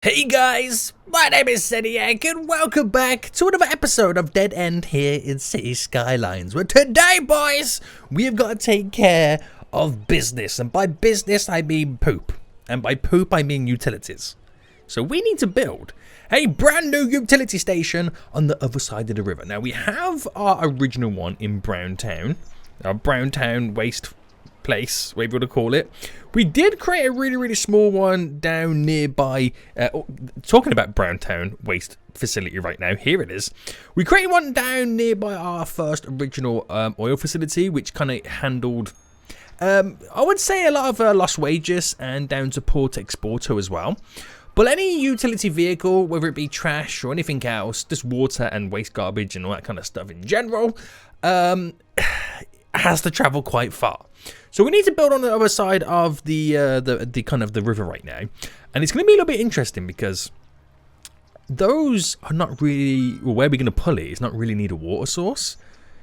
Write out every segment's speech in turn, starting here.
Hey guys, my name is Seniac and welcome back to another episode of Dead End here in City Skylines, where today, boys, we have got to take care of business, and by business I mean poop, and by poop I mean utilities. So we need to build a brand new utility station on the other side of the river. Now we have our original one in Browntown, our Browntown waste place, whatever you want to call it. We did create a really small one down nearby, talking about Browntown waste facility right now, here it is. We created one down nearby our first original oil facility, which kind of handled, I would say, a lot of lost wages and down to port exporter as well. But any utility vehicle, whether it be trash or anything else, just water and waste garbage and all that kind of stuff in general, has to travel quite far. So we need to build on the other side of the kind of the river right now, and it's going to be a little bit interesting because those are not really, well, where we're going to pull it is not really need a water source,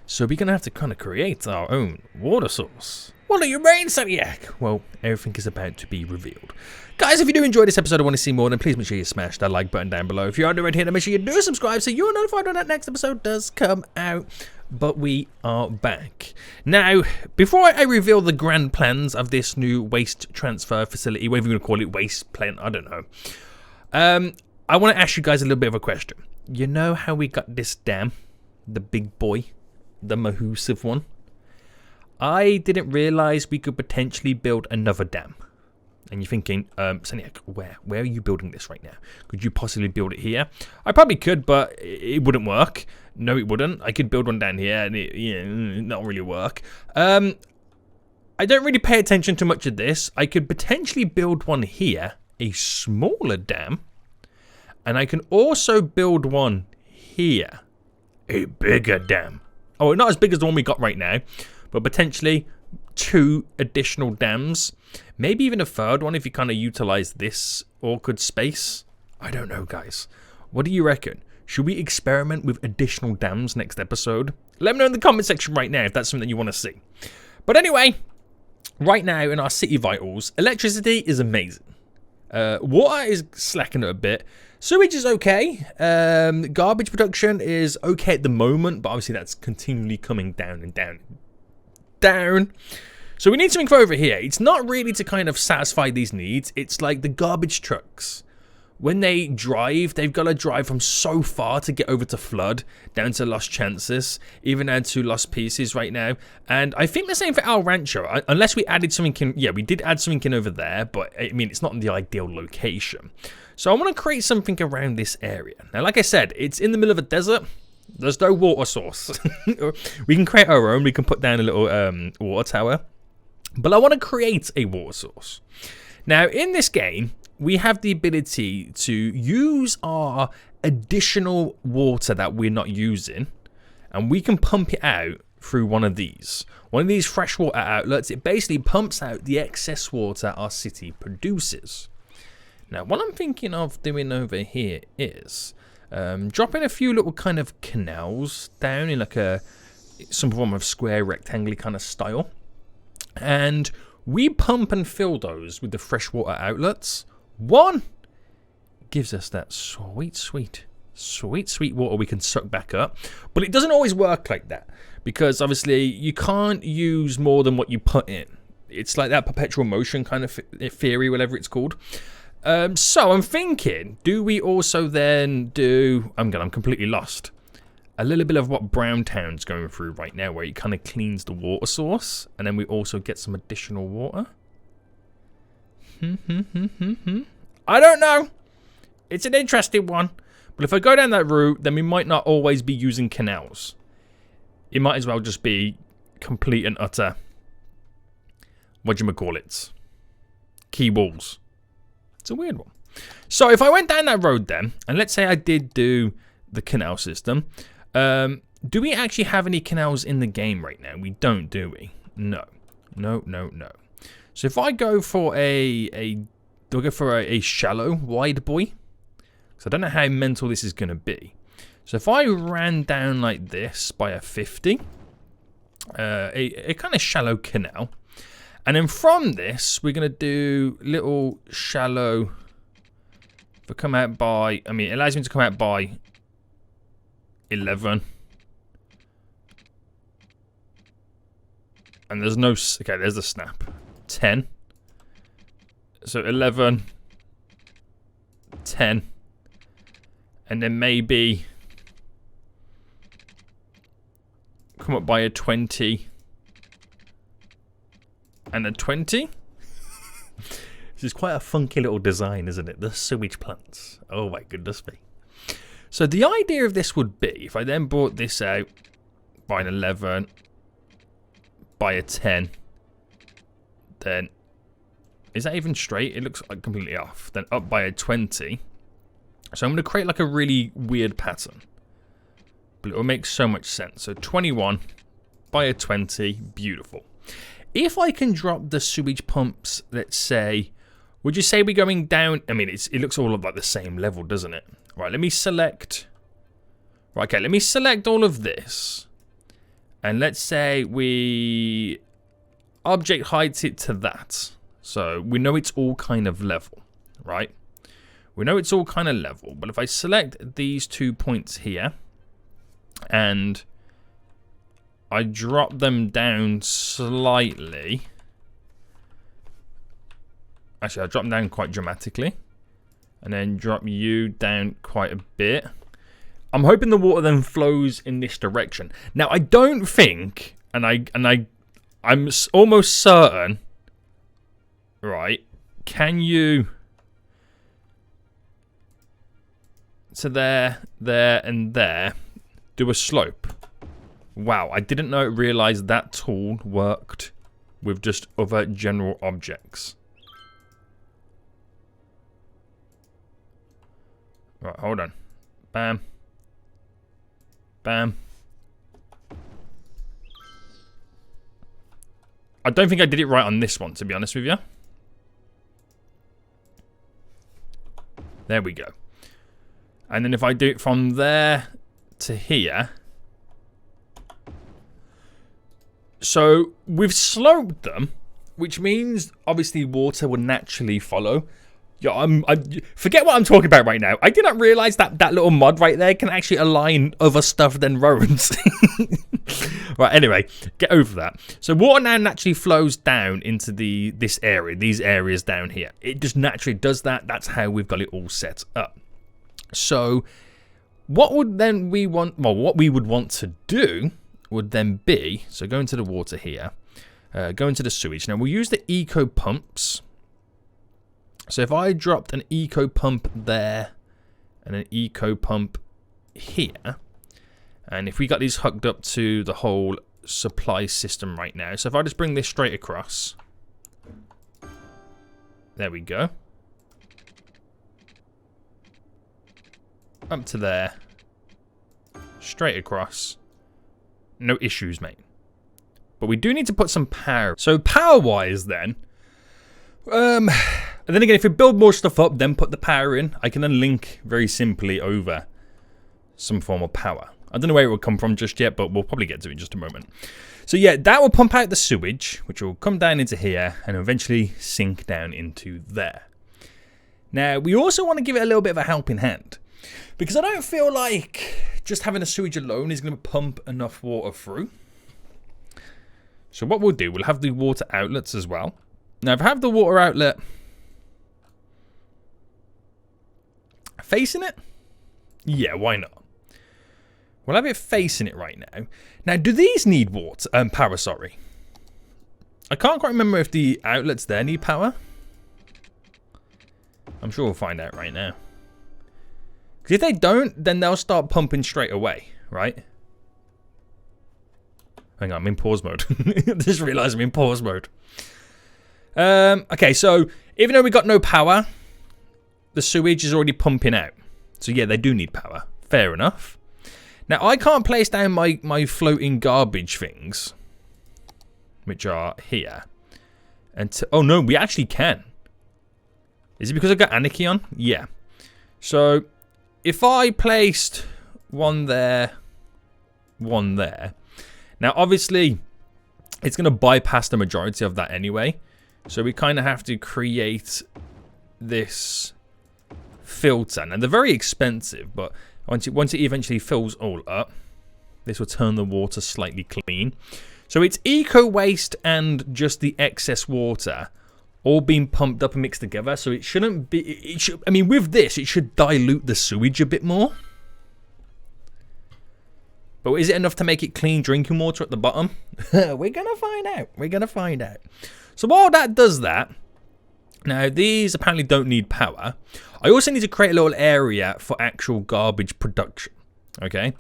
so we're going to have to kind of create our own water source. What do you mean, Seniac? Well, everything is about to be revealed. Guys, if you do enjoy this episode and want to see more, then please make sure you smash that like button down below. If you are new right here, then make sure you do subscribe so you're notified when that next episode does come out. But we are back. Now, before I reveal the grand plans of this new waste transfer facility, whatever you want to call it, waste plant, I don't know. I want to ask you guys a little bit of a question. You know how we got this dam? The big boy? The massive one? I didn't realize we could potentially build another dam. And you're thinking, Seniac, where are you building this right now? Could you possibly build it here? I probably could, but it wouldn't work. No, it wouldn't. I could build one down here, and it not really work. I don't really pay attention to much of this. I could potentially build one here, a smaller dam, and I can also build one here, a bigger dam. Oh, not as big as the one we got right now, but potentially 2 additional dams. Maybe even a third one if you kind of utilize this awkward space. I don't know, guys. What do you reckon? Should we experiment with additional dams next episode? Let me know in the comment section right now if that's something you want to see. But anyway, right now in our city vitals, electricity is amazing. Water is slacking a bit. Sewage is okay. Garbage production is okay at the moment, but obviously that's continually coming down and down. So we need something for over here. It's not really to kind of satisfy these needs. It's like the garbage trucks. When they drive, they've got to drive from so far to get over to flood, down to lost chances, even down to lost pieces right now. And I think the same for our rancho, unless we added something in. Yeah, we did add something in over there, but I mean, it's not in the ideal location. So I want to create something around this area. Now, like I said, it's in the middle of a desert. There's no water source. We can create our own. We can put down a little water tower. But I want to create a water source. Now, in this game, we have the ability to use our additional water that we're not using, and we can pump it out through one of these freshwater outlets. It basically pumps out the excess water our city produces. Now, what I'm thinking of doing over here is dropping a few little kind of canals down in like some form of square rectangular kind of style. And we pump and fill those with the freshwater outlets. One gives us that sweet water we can suck back up. But it doesn't always work like that, because obviously you can't use more than what you put in. It's like that perpetual motion kind of theory, whatever it's called. So I'm thinking, do we also then do, I'm completely lost, a little bit of what Browntown's going through right now, where it kind of cleans the water source, and then we also get some additional water? I don't know. It's an interesting one. But if I go down that route, then we might not always be using canals. It might as well just be complete and utter, whatchamacallits, key walls. It's a weird one. So if I went down that road then, and let's say I did do the canal system, do we actually have any canals in the game right now? We don't, do we? No. So if I go for a shallow wide boy, so I don't know how mental this is going to be. So if I ran down like this by a 50, a kind of shallow canal, and then from this we're going to do little shallow If I come out by, I mean, it allows me to come out by 11. And there's no, okay, there's the snap. 10. So 11, 10. And then maybe come up by a 20 and a 20. This is quite a funky little design, isn't it? The sewage plants. Oh my goodness me. So the idea of this would be, if I then brought this out by an 11, by a 10, then, is that even straight? It looks like completely off. Then up by a 20. So I'm going to create like a really weird pattern. But it will make so much sense. So 21 by a 20, beautiful. If I can drop the sewage pumps, let's say, would you say we're going down? I mean, it looks all of like the same level, doesn't it? Right, let me select. Right, okay, let me select all of this. And let's say we object heights it to that. So we know it's all kind of level, right? We know it's all kind of level. But if I select these 2 points here and I drop them down slightly. Actually, I'll drop them down quite dramatically. And then drop you down quite a bit. I'm hoping the water then flows in this direction. Now, I don't think, I'm almost certain, right? Can you, to there, and there, do a slope? Wow, I didn't realize that tool worked with just other general objects. Right, hold on. Bam. Bam. I don't think I did it right on this one, to be honest with you. There we go. And then if I do it from there to here. So we've sloped them, which means obviously water will naturally follow. Yeah, I forget what I'm talking about right now. I did not realize that that little mod right there can actually align other stuff than roads. Right, anyway, get over that. So water now naturally flows down into this area, these areas down here. It just naturally does that. That's how we've got it all set up. So what would then we want? Well, what we would want to do would then be, so go into the water here, go into the sewage. Now we'll use the eco pumps. So if I dropped an eco pump there and an eco pump here, and if we got these hooked up to the whole supply system right now, so if I just bring this straight across, there we go, up to there, straight across, no issues, mate. But we do need to put some power. So power-wise then, and then again, if we build more stuff up, then put the power in, I can then link very simply over some form of power. I don't know where it will come from just yet, but we'll probably get to it in just a moment. So yeah, that will pump out the sewage, which will come down into here and eventually sink down into there. Now, we also want to give it a little bit of a helping hand, because I don't feel like just having a sewage alone is going to pump enough water through. So what we'll do, we'll have the water outlets as well. Now, if I have the water outlet facing it, yeah, why not? We'll have it facing it right now. Now, do these need water? Power, sorry. I can't quite remember if the outlets there need power. I'm sure we'll find out right now. Because if they don't, then they'll start pumping straight away, right? Hang on, I'm in pause mode. I just realised I'm in pause mode. Okay, so even though we got no power, the sewage is already pumping out. So yeah, they do need power. Fair enough. Now, I can't place down my floating garbage things, which are here. And oh no, we actually can. Is it because I got Anarchy on? Yeah. So if I placed one there, one there. Now, obviously, it's going to bypass the majority of that anyway. So we kind of have to create this filter. Now they're very expensive, but once it eventually fills all up, this will turn the water slightly clean. So it's eco waste and just the excess water all being pumped up and mixed together. So it shouldn't be. I mean, with this, it should dilute the sewage a bit more. But is it enough to make it clean drinking water at the bottom? We're gonna find out. We're gonna find out. So while that does that, now these apparently don't need power. I also need to create a little area for actual garbage production. Okay.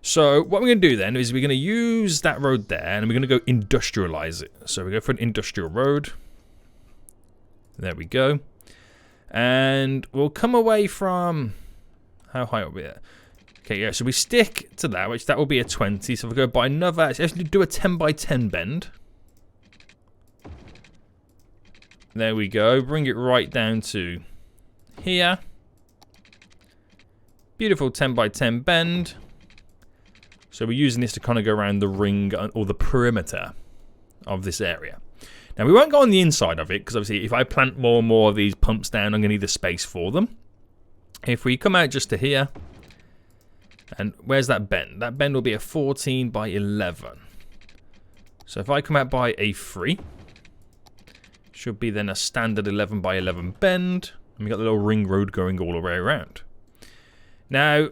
So what we're going to do then is we're going to use that road there and we're going to go industrialize it. So we go for an industrial road. There we go. And we'll come away from... How high are we at? Okay, yeah, so we stick to that, which that will be a 20. So if we go by another... Let's actually do a 10 by 10 bend. There we go. Bring it right down to here. Beautiful 10 by 10 bend. So we're using this to kind of go around the ring or the perimeter of this area. Now we won't go on the inside of it because obviously if I plant more and more of these pumps down, I'm going to need the space for them. If we come out just to here, and where's that bend? That bend will be a 14 by 11. So if I come out by a 3, should be then a standard 11 by 11 bend. And we got the little ring road going all the way around. Now,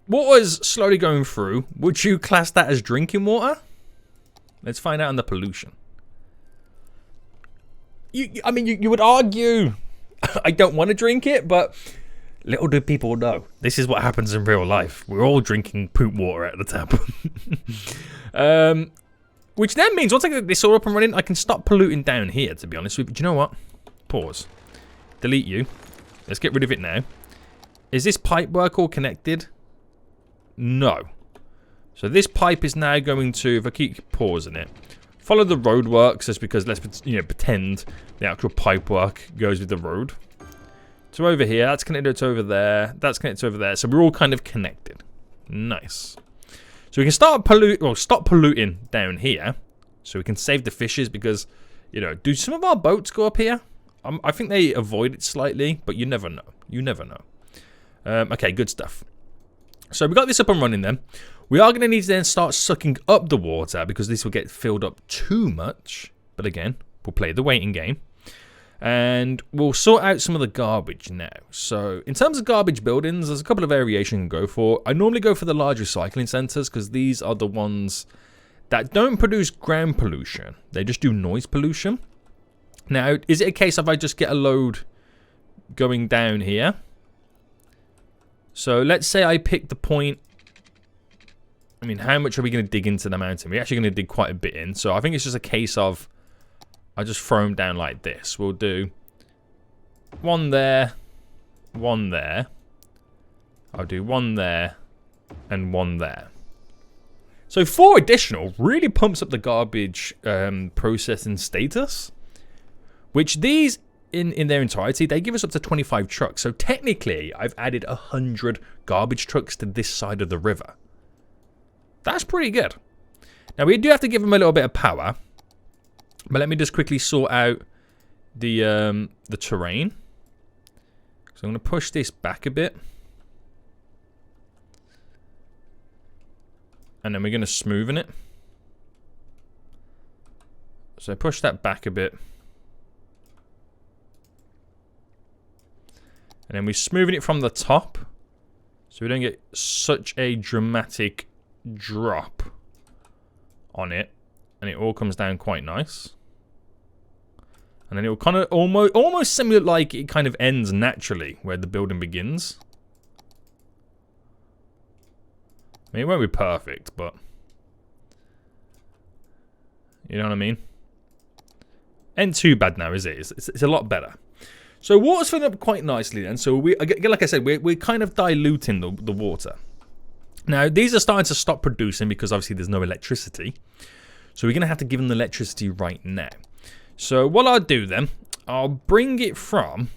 what was slowly going through, would you class that as drinking water? Let's find out on the pollution. I mean, you would argue, I don't want to drink it, but little do people know. This is what happens in real life. We're all drinking poop water at the tap. Which then means once I get this all up and running, I can stop polluting down here, to be honest with you. Do you know what? Pause. Delete you. Let's get rid of it now. Is this pipe work all connected? No. So this pipe is now going to, if I keep pausing it, follow the road works, just because let's pretend the actual pipe work goes with the road. So over here, that's connected to over there, that's connected to over there. So we're all kind of connected. Nice. So we can stop polluting down here, so we can save the fishes because, do some of our boats go up here? I think they avoid it slightly, but you never know. You never know. Okay, good stuff. So we got this up and running then. We are going to need to then start sucking up the water because this will get filled up too much. But again, we'll play the waiting game. And we'll sort out some of the garbage now. So in terms of garbage buildings, there's a couple of variations you can go for. I normally go for the large recycling centers because these are the ones that don't produce ground pollution. They just do noise pollution. Now, is it a case of I just get a load going down here? So let's say I pick the point. I mean, how much are we going to dig into the mountain? We're actually going to dig quite a bit in. So I think it's just a case of I just throw them down like this. We'll do one there, one there. I'll do one there and one there. So 4 additional really pumps up the garbage processing status. Which these, in their entirety, they give us up to 25 trucks. So technically, I've added 100 garbage trucks to this side of the river. That's pretty good. Now, we do have to give them a little bit of power. But let me just quickly sort out the terrain. So I'm going to push this back a bit. And then we're going to smoothen it. So push that back a bit. And then we're smoothing it from the top. So we don't get such a dramatic drop on it. And it all comes down quite nice. And then it will kind of almost similar like it kind of ends naturally where the building begins. I mean, it won't be perfect, but you know what I mean? Ain't too bad now, is it? It's a lot better. So water's filling up quite nicely then. So like I said, we're kind of diluting the water. Now, these are starting to stop producing because obviously there's no electricity. So we're going to have to give them the electricity right now. So what I'll do then, I'll bring it from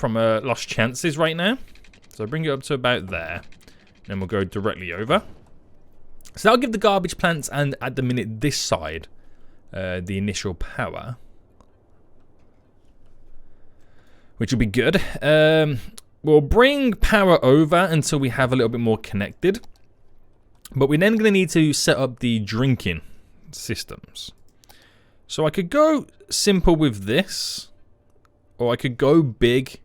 Lost Chances right now. So I'll bring it up to about there. Then we'll go directly over. So that'll give the garbage plants and at the minute this side the initial power. which will be good. We'll bring power over until we have a little bit more connected. But we're then going to need to set up the drinking systems. So I could go simple with this, or I could go big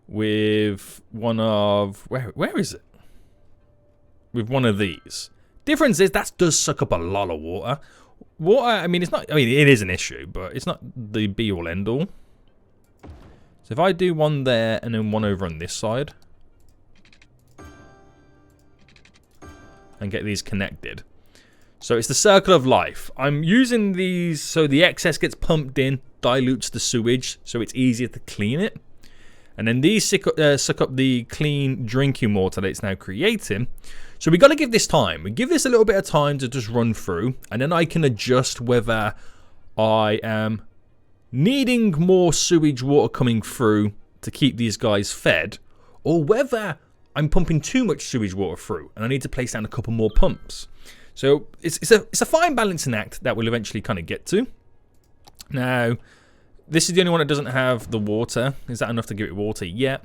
with one of... Where is it? With one of these. Difference is that does suck up a lot of water. Water, I mean, it's not... I mean, it is an issue, but it's not the be-all, end-all. So if I do one there and then one over on this side and get these connected. So it's the circle of life. I'm using these so the excess gets pumped in, dilutes the sewage, so it's easier to clean it. And then these suck up the clean drinking water that it's now creating. So we got to give this time. We give this a little bit of time to just run through, and then I can adjust whether I am needing more sewage water coming through to keep these guys fed, or whether I'm pumping too much sewage water through and I need to place down a couple more pumps. So it's a fine balancing act that we'll eventually kind of get to. Now, this is the only one that doesn't have the water. Is that enough to give it water? Yeah.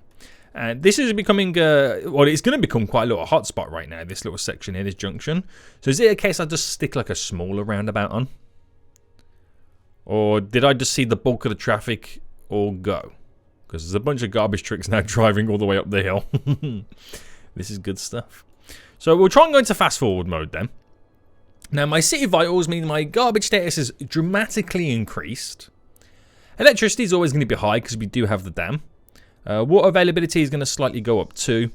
And this is becoming, well, it's going to become quite a little hotspot right now, this little section here, this junction. So is it a case I just stick like a smaller roundabout on? Or did I just see the bulk of the traffic all go? Because there's a bunch of garbage trucks now driving all the way up the hill. This is good stuff. So we'll try and go into fast forward mode then. Now my city vitals mean my garbage status is dramatically increased. Electricity is always going to be high because we do have the dam. Water availability is going to slightly go up too.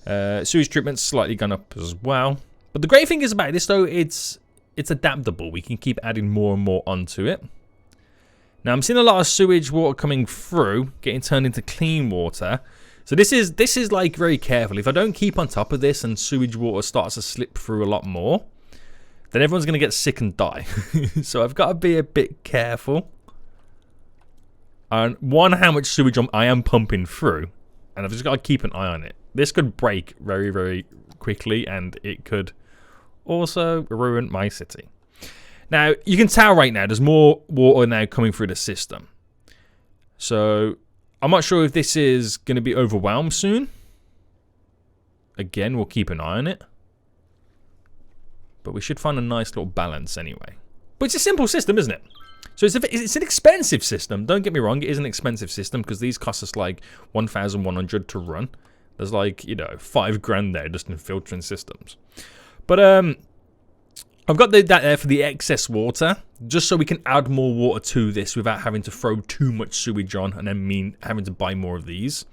Sewage treatment's slightly gone up as well. But the great thing is about this though, it's adaptable. We can keep adding more and more onto it. Now I'm seeing a lot of sewage water coming through, getting turned into clean water. So this is like very careful. If I don't keep on top of this and sewage water starts to slip through a lot more, then everyone's going to get sick and die. So I've got to be a bit careful. And one, how much sewage I am pumping through, and I've just got to keep an eye on it. This could break very, very quickly, and it could also ruin my city. Now, you can tell right now, there's more water now coming through the system. So, I'm not sure if this is going to be overwhelmed soon. Again, we'll keep an eye on it. But we should find a nice little balance anyway. But it's a simple system, isn't it? So it's an expensive system. Don't get me wrong, it is an expensive system because these cost us like 1,100 to run. There's like, you know, 5 grand there just in filtering systems. But I've got that there for the excess water, just so we can add more water to this without having to throw too much sewage on and then having to buy more of these.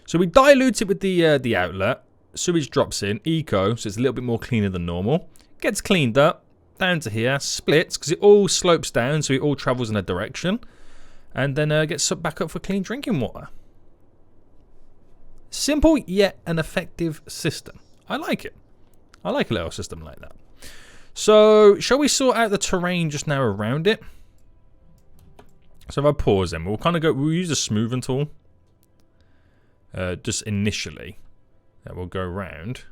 So we dilute it with the outlet. Sewage drops in, eco, so it's a little bit more cleaner than normal. Gets cleaned up. Down to here, splits, because it all slopes down, so it all travels in a direction, and then gets sucked back up for clean drinking water. Simple, yet an effective system. I like it. I like a little system like that. So, shall we sort out the terrain just now around it? So if I pause then, we'll use the smoothing tool, just initially. That will go around.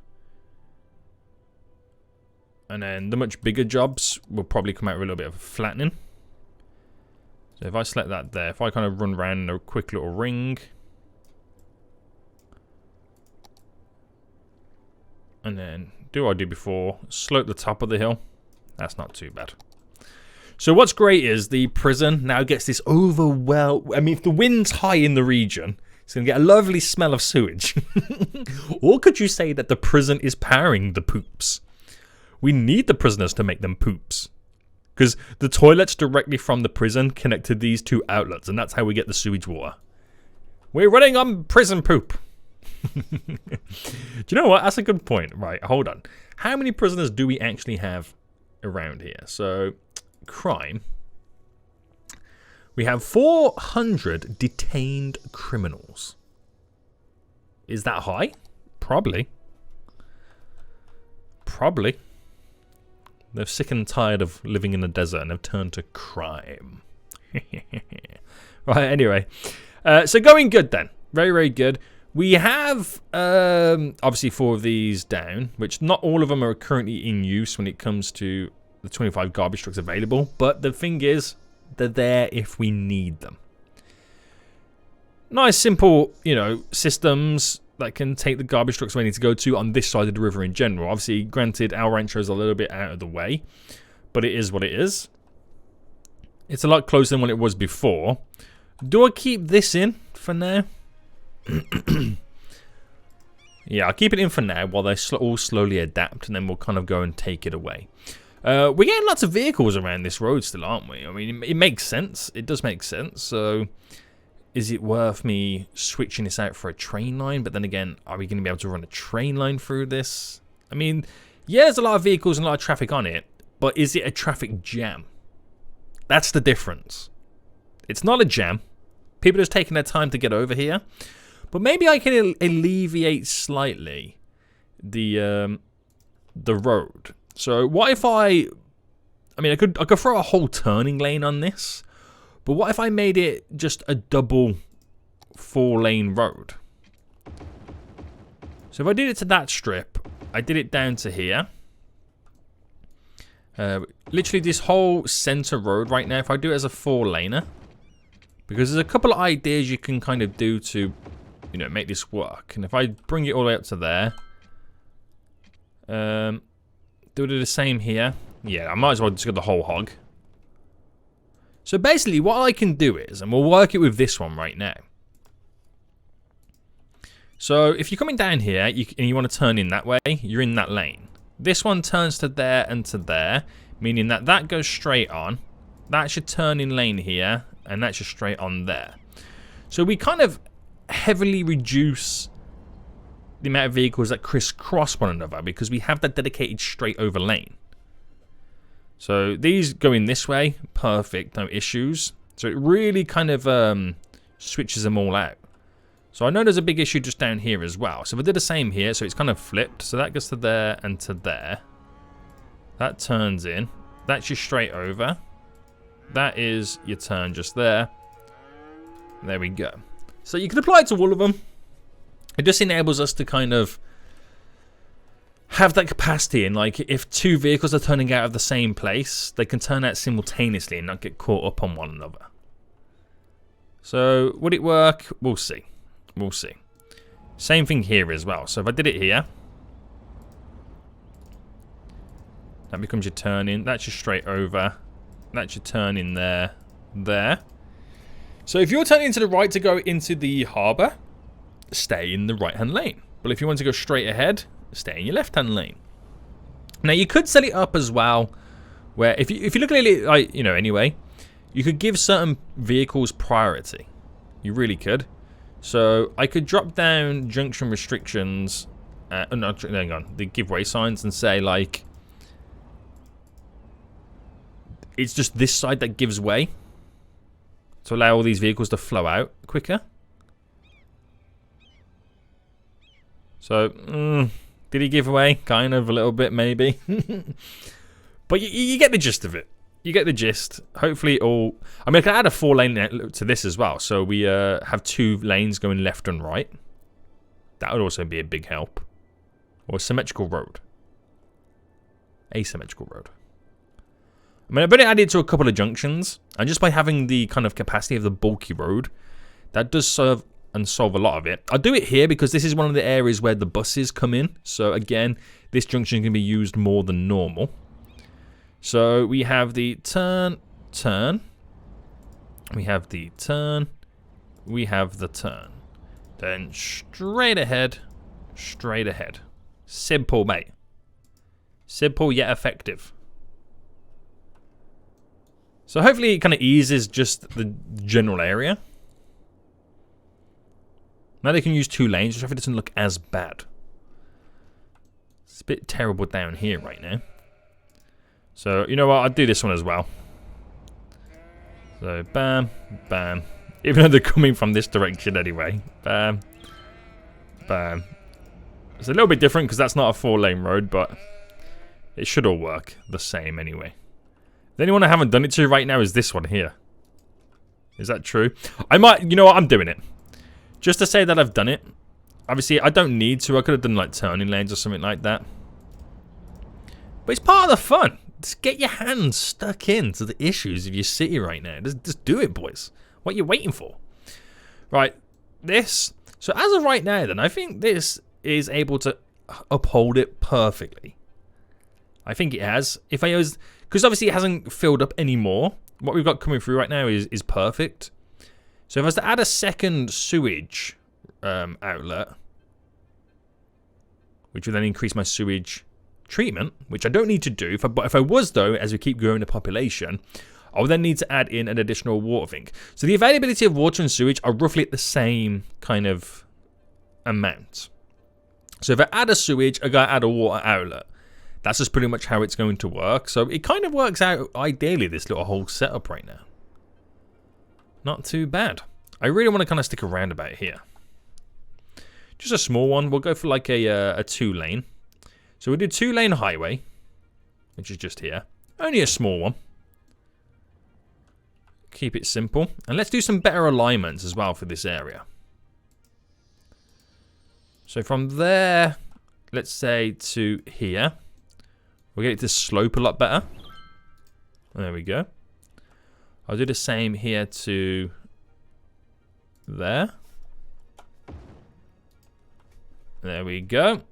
And then the much bigger jobs will probably come out with a little bit of flattening. So if I select that there, if I kind of run around in a quick little ring. And then do what I did before, slope the top of the hill. That's not too bad. So what's great is the prison now gets this overwhelm. I mean, if the wind's high in the region, it's going to get a lovely smell of sewage. Or could you say that the prison is powering the poops? We need the prisoners to make them poops. Because the toilet's directly from the prison connect to these two outlets, and that's how we get the sewage water. We're running on prison poop. Do you know what? That's a good point. Right, hold on. How many prisoners do we actually have around here? So, crime. We have 400 detained criminals. Is that high? Probably. Probably. They're sick and tired of living in the desert and have turned to crime. Right, anyway. So going good then. Very, very good. We have, obviously, 4 of these down, which not all of them are currently in use when it comes to the 25 garbage trucks available. But the thing is, they're there if we need them. Nice, simple, you know, systems that can take the garbage trucks where they need to go to on this side of the river in general. Obviously, granted, our rancho is a little bit out of the way, but it is what it is. It's a lot closer than what it was before. Do I keep this in for now? Yeah, I'll keep it in for now while they all slowly adapt, and then we'll kind of go and take it away. We're getting lots of vehicles around this road still, aren't we? I mean, it makes sense. It does make sense. So, is it worth me switching this out for a train line? But then again, are we going to be able to run a train line through this? I mean, yeah, there's a lot of vehicles and a lot of traffic on it, but is it a traffic jam? That's the difference. It's not a jam. People are just taking their time to get over here. But maybe I can alleviate slightly the road. So what if I mean, I could throw a whole turning lane on this, but what if I made it just a double 4-lane road? So if I did it to that strip, I did it down to here. Literally this whole center road right now, if I do it as a 4-laner, because there's a couple of ideas you can kind of do to, you know, make this work. And if I bring it all the way up to there, do the same here. Yeah, I might as well just go the whole hog. So basically what I can do is, and we'll work it with this one right now. So if you're coming down here and you want to turn in that way, you're in that lane. This one turns to there and to there, meaning that that goes straight on. That should turn in lane here, and that's just straight on there. So we kind of heavily reduce the amount of vehicles that crisscross one another because we have that dedicated straight over lane. So these go in this way, perfect, no issues. So it really kind of switches them all out. So I know there's a big issue just down here as well. So if I did the same here, so it's kind of flipped. So that goes to there and to there. That turns in. That's just straight over. That is your turn just there. There we go. So you can apply it to all of them. It just enables us to kind of have that capacity. And like if two vehicles are turning out of the same place, they can turn out simultaneously and not get caught up on one another. So would it work? We'll see. We'll see. Same thing here as well. So if I did it here, that becomes your turn in. That's just straight over. That's your turn in there. There. So if you're turning to the right to go into the harbour, stay in the right-hand lane. But if you want to go straight ahead, stay in your left-hand lane. Now you could set it up as well, where if you look at it like, you know, anyway, you could give certain vehicles priority. You really could. So I could drop down junction restrictions, no, hang on, the giveaway signs and say like, it's just this side that gives way to allow all these vehicles to flow out quicker. So, did he give away? Kind of, a little bit, maybe. But you get the gist of it. You get the gist. Hopefully all... I mean, I can add a 4-lane to this as well. So we have 2 lanes going left and right. That would also be a big help. Or a symmetrical road. Asymmetrical road. I mean, I've been added to a couple of junctions. And just by having the kind of capacity of the bulky road, that does serve and solve a lot of it. I'll do it here because this is one of the areas where the buses come in. So again, this junction can be used more than normal. So we have the turn. We have the turn. We have the turn. Then straight ahead. Straight ahead. Simple, mate. Simple yet effective. So hopefully it kind of eases just the general area. Now they can use 2 lanes, which hopefully doesn't look as bad. It's a bit terrible down here right now. So, you know what? I'll do this one as well. So, bam, bam. Even though they're coming from this direction anyway. Bam, bam. It's a little bit different because that's not a 4-lane road, but it should all work the same anyway. The only one I haven't done it to right now is this one here. Is that true? I might, you know what? I'm doing it. Just to say that I've done it. Obviously, I don't need to. I could have done like turning lanes or something like that. But it's part of the fun. Just get your hands stuck into the issues of your city right now. Just do it, boys. What are you waiting for? Right. this. So as of right now then, I think this is able to uphold it perfectly. I think it has. If I use, because obviously it hasn't filled up anymore. What we've got coming through right now is perfect. So if I was to add a second sewage outlet, which would then increase my sewage treatment, which I don't need to do. But if I was, though, as we keep growing the population, I would then need to add in an additional water thing. So the availability of water and sewage are roughly at the same kind of amount. So if I add a sewage, I gotta add a water outlet. That's just pretty much how it's going to work. So it kind of works out ideally, this little whole setup right now. Not too bad. I really want to kind of stick around about here. Just a small one. We'll go for like a 2-lane. So we'll do 2-lane highway, which is just here. Only a small one. Keep it simple. And let's do some better alignments as well for this area. So from there, let's say to here. We'll get it to slope a lot better. There we go. I'll do the same here to there. There we go.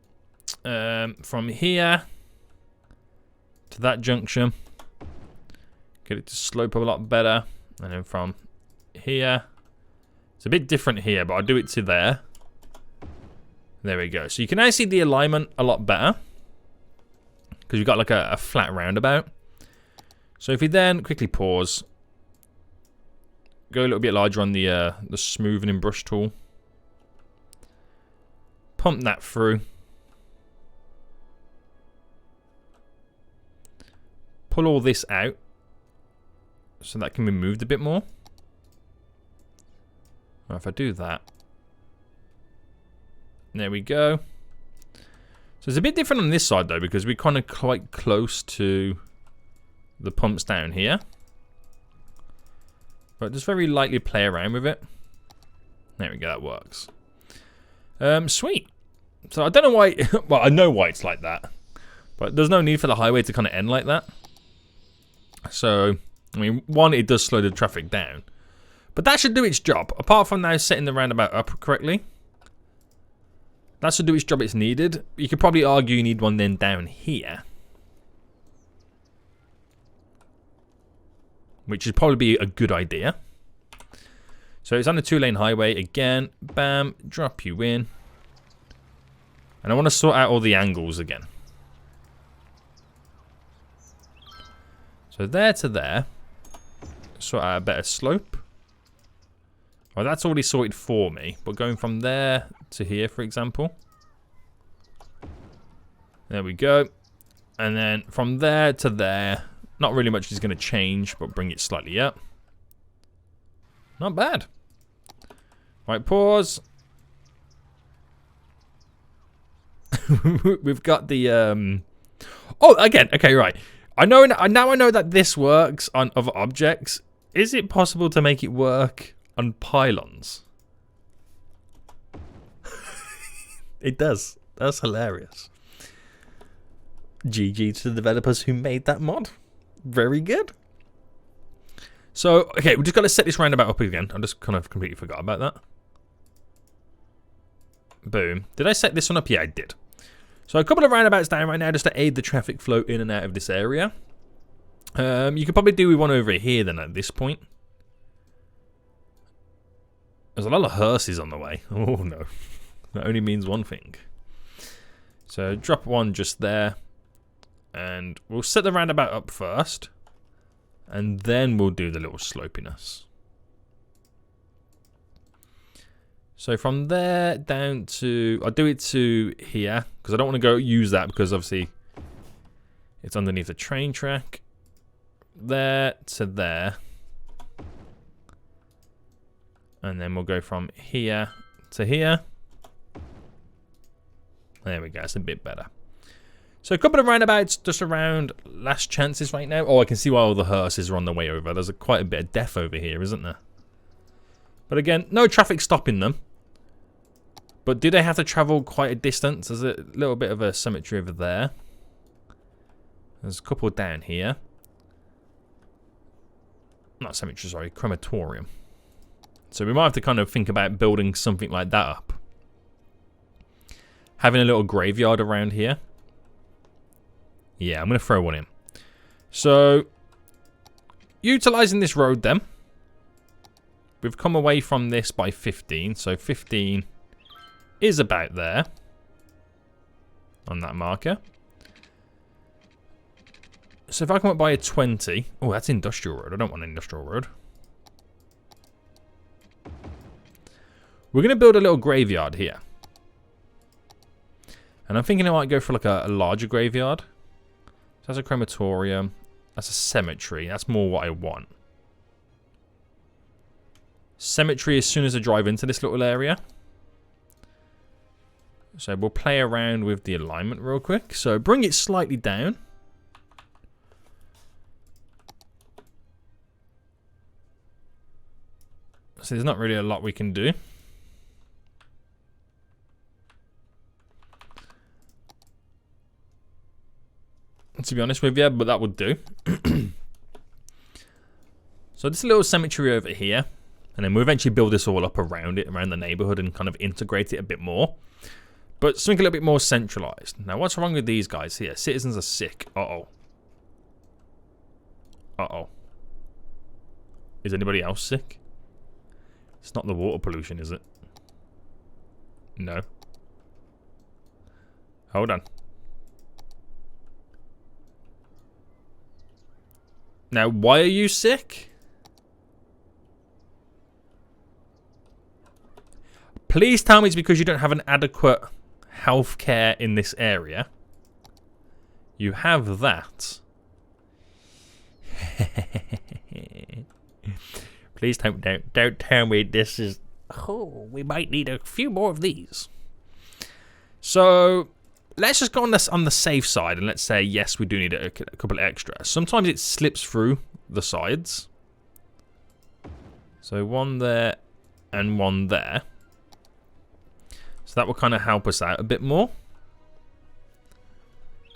From here to that junction. Get it to slope a lot better. And then from here. It's a bit different here, but I'll do it to there. There we go. So you can now see the alignment a lot better. Because you've got like a flat roundabout. So if we then quickly pause. Go a little bit larger on the smoothing brush tool. Pump that through. Pull all this out. So that can be moved a bit more. Or if I do that. There we go. So it's a bit different on this side though, because we're kind of quite close to the pumps down here. But just very lightly play around with it. There we go, that works. Sweet. So I don't know why, well I know why it's like that. But there's no need for the highway to kind of end like that. So, I mean, one, it does slow the traffic down. But that should do its job. Apart from now setting the roundabout up correctly. That should do its job it's needed. You could probably argue you need one then down here. Which would probably be a good idea. So it's on the 2-lane highway again. Bam, drop you in. And I want to sort out all the angles again. So there to there. Sort out a better slope. Well, that's already sorted for me. But going from there to here, for example. There we go. And then from there to there. Not really much is going to change, but bring it slightly up. Not bad. Right, pause. We've got the... Oh, again. Okay, right. Now I know that this works on other objects. Is it possible to make it work on pylons? It does. That's hilarious. GG to the developers who made that mod. Very good. So, okay, we just got to set this roundabout up again. I just kind of completely forgot about that. Boom. Did I set this one up? Yeah, I did. So a couple of roundabouts down right now just to aid the traffic flow in and out of this area. You could probably do with one over here then at this point. There's a lot of hearses on the way. Oh no. That only means one thing. So drop one just there. And we'll set the roundabout up first. And then we'll do the little slopiness. So from there down to... I'll do it to here. Because I don't want to go use that. Because obviously it's underneath the train track. There to there. And then we'll go from here to here. There we go. It's a bit better. So a couple of roundabouts just around last chances right now. Oh, I can see why all the hearses are on the way over. There's quite a bit of death over here, isn't there? But again, no traffic stopping them. But do they have to travel quite a distance? There's a little bit of a cemetery over there. There's a couple down here. Not cemetery, sorry, crematorium. So we might have to kind of think about building something like that up. Having a little graveyard around here. Yeah, I'm going to throw one in. So, utilising this road then. We've come away from this by 15. So 15 is about there. On that marker. So if I come up by a 20. Oh, that's industrial road. I don't want an industrial road. We're going to build a little graveyard here. And I'm thinking I might go for like a larger graveyard. So that's a crematorium. That's a cemetery. That's more what I want. Cemetery as soon as I drive into this little area. So we'll play around with the alignment real quick. So bring it slightly down. So there's not really a lot we can do. To be honest with you, but that would do. So this little cemetery over here. And then we'll eventually build this all up around it, around the neighborhood, and kind of integrate it a bit more. But something a little bit more centralized. Now, what's wrong with these guys here? Citizens are sick. Uh-oh. Uh-oh. Is anybody else sick? It's not the water pollution, is it? No. Hold on. Now, why are you sick? Please tell me it's because you don't have an adequate healthcare in this area. You have that. Please don't tell me this is... Oh, we might need a few more of these. So, let's just go on this on the safe side and let's say, yes, we do need a couple extra. Sometimes it slips through the sides. So, one there and one there. So that will kind of help us out a bit more.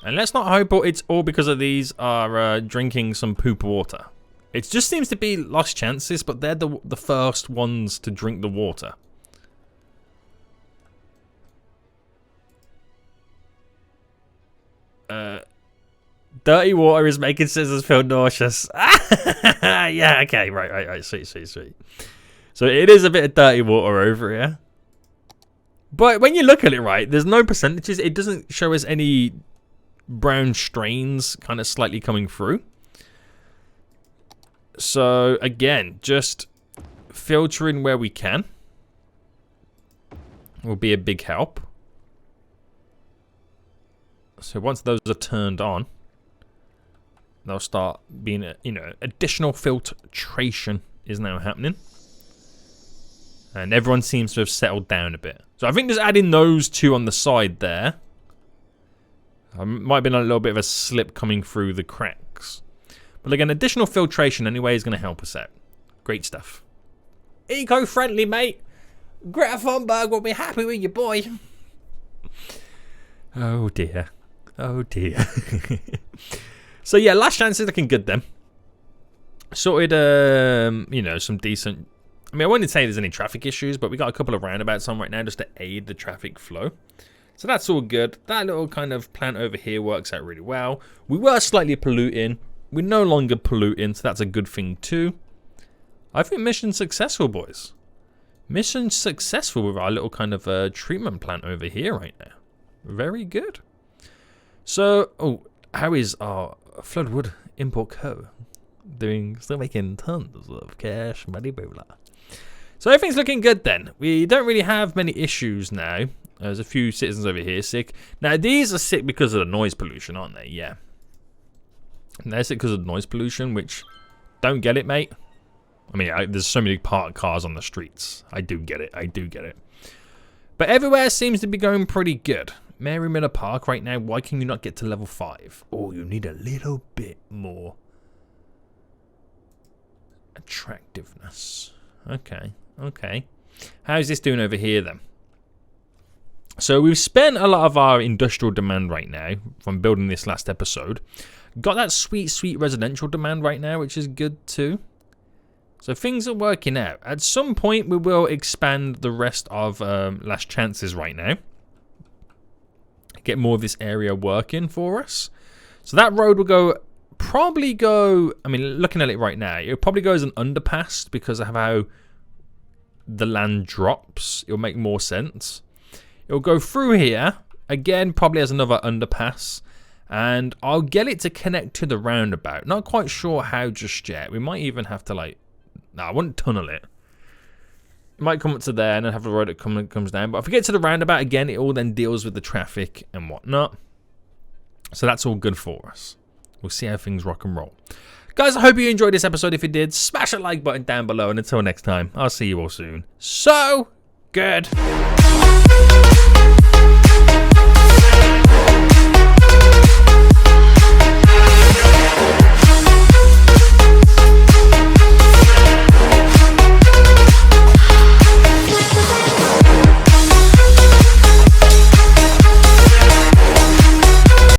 And let's not hope it's all because of these are drinking some poop water. It just seems to be lost chances, but they're the first ones to drink the water. Dirty water is making scissors feel nauseous. Yeah, okay, right, sweet. So it is a bit of dirty water over here. But when you look at it right, there's no percentages. It doesn't show us any brown strains kind of slightly coming through. So, again, just filtering where we can will be a big help. So once those are turned on, they'll start being, additional filtration is now happening. And everyone seems to have settled down a bit. So I think just adding those two on the side there. Might have been a little bit of a slip coming through the cracks. But again, additional filtration anyway is going to help us out. Great stuff. Eco-friendly, mate. Greta Thunberg will be happy with you, boy. Oh, dear. Oh, dear. So, yeah, last chance is looking good then. Sorted, some decent... I mean, I wouldn't say there's any traffic issues, but we got a couple of roundabouts on right now just to aid the traffic flow. So that's all good. That little kind of plant over here works out really well. We were slightly polluting. We're no longer polluting, so that's a good thing too. I think mission successful, boys. Mission successful with our little kind of treatment plant over here right now. Very good. So, how is our Floodwood Import Co. doing? Still making tons of cash, money, blah, blah. So everything's looking good then. We don't really have many issues now. There's a few citizens over here sick. Now, these are sick because of the noise pollution, aren't they? Yeah. And they're sick because of noise pollution, which... Don't get it, mate. I mean, there's so many parked cars on the streets. I do get it. But everywhere seems to be going pretty good. Mary Miller Park right now, why can you not get to level 5? Oh, you need a little bit more attractiveness. Okay. How's this doing over here then? So we've spent a lot of our industrial demand right now from building this last episode. Got that sweet residential demand right now, which is good too. So things are working out. At some point, we will expand the rest of Last Chances right now. Get more of this area working for us. So that road will probably go, I mean, looking at it right now, it'll probably go as an underpass because of how the land drops. It'll make more sense. It'll go through here, again, probably as another underpass. And I'll get it to connect to the roundabout. Not quite sure how just yet. We might even have to like, no, I wouldn't tunnel it. It might come up to there and then have a road that comes down. But if we get to the roundabout again, it all then deals with the traffic and whatnot. So that's all good for us. We'll see how things rock and roll. Guys, I hope you enjoyed this episode. If you did, smash that like button down below. And until next time, I'll see you all soon. So good.